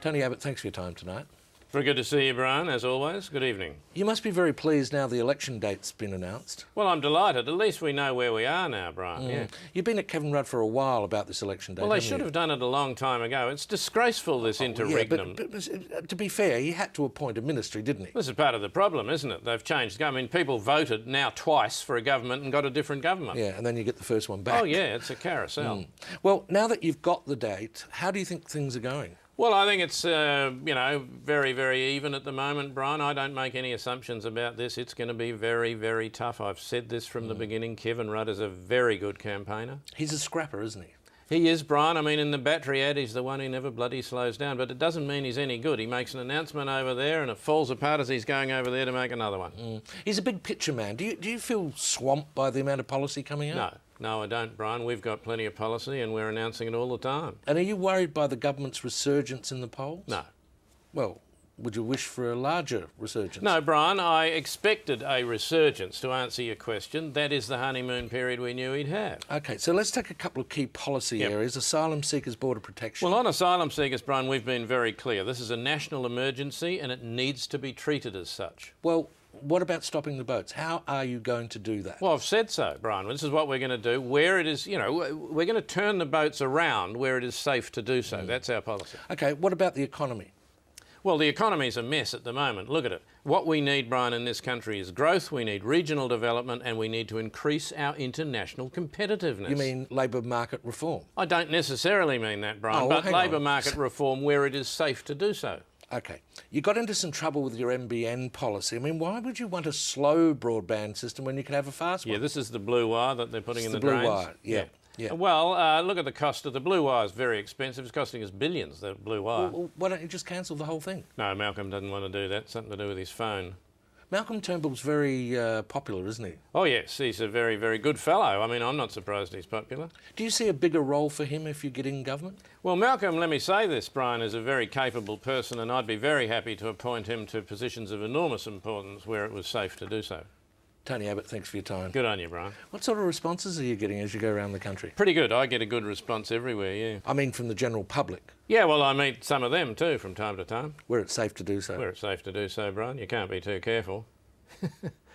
Tony Abbott, thanks for your time tonight. Very good to see you, Brian, as always. Good evening. You must be very pleased now the election date's been announced. Well, I'm delighted. At least we know where we are now, Brian. Yeah. You've been at Kevin Rudd for a while about this election date. Well, they should have done it a long time ago. It's disgraceful, this interregnum. Yeah, but to be fair, he had to appoint a ministry, didn't he? This is part of the problem, isn't it? They've changed. I mean, people voted now twice for a government and got a different government. Yeah, and then you get the first one back. Oh, yeah, it's a carousel. Well, now that you've got the date, how do you think things are going? Well, I think it's, very, very even at the moment, Brian. I don't make any assumptions about this. It's going to be very, very tough. I've said this from the beginning. Kevin Rudd is a very good campaigner. He's a scrapper, isn't he? He is, Brian. I mean, in the battery ad, he's the one who never bloody slows down. But it doesn't mean he's any good. He makes an announcement over there and it falls apart as he's going over there to make another one. He's a big picture man. Do you feel swamped by the amount of policy coming out? No, I don't, Brian. We've got plenty of policy and we're announcing it all the time. And are you worried by the government's resurgence in the polls? No. Well, would you wish for a larger resurgence? No, Brian, I expected a resurgence, to answer your question. That is the honeymoon period we knew he'd have. OK, so let's take a couple of key policy areas. Asylum seekers, border protection. Well, on asylum seekers, Brian, we've been very clear. This is a national emergency and it needs to be treated as such. Well, what about stopping the boats? How are you going to do that? Well, I've said so, Brian. This is what we're going to do. Where it is, we're going to turn the boats around where it is safe to do so. That's our policy. OK, what about the economy? Well, the economy's a mess at the moment. Look at it. What we need, Brian, in this country is growth, we need regional development and we need to increase our international competitiveness. You mean labour market reform? I don't necessarily mean that, Brian, but labour market reform where it is safe to do so. OK. You got into some trouble with your NBN policy. I mean, why would you want a slow broadband system when you could have a fast one? Yeah, this is the blue wire that they're putting in the drains. Blue wire, yeah. Well, look at the cost of the blue wire. It's very expensive. It's costing us billions, the blue wire. Well, why don't you just cancel the whole thing? No, Malcolm doesn't want to do that. Something to do with his phone. Malcolm Turnbull's very popular, isn't he? Oh, yes. He's a very, very good fellow. I mean, I'm not surprised he's popular. Do you see a bigger role for him if you get in government? Well, Malcolm, let me say this, Brian, is a very capable person and I'd be very happy to appoint him to positions of enormous importance where it was safe to do so. Tony Abbott, thanks for your time. Good on you, Brian. What sort of responses are you getting as you go around the country? Pretty good. I get a good response everywhere, yeah. I mean from the general public? Yeah, well, I meet some of them too from time to time. Where it's safe to do so? Where it's safe to do so, Brian. You can't be too careful.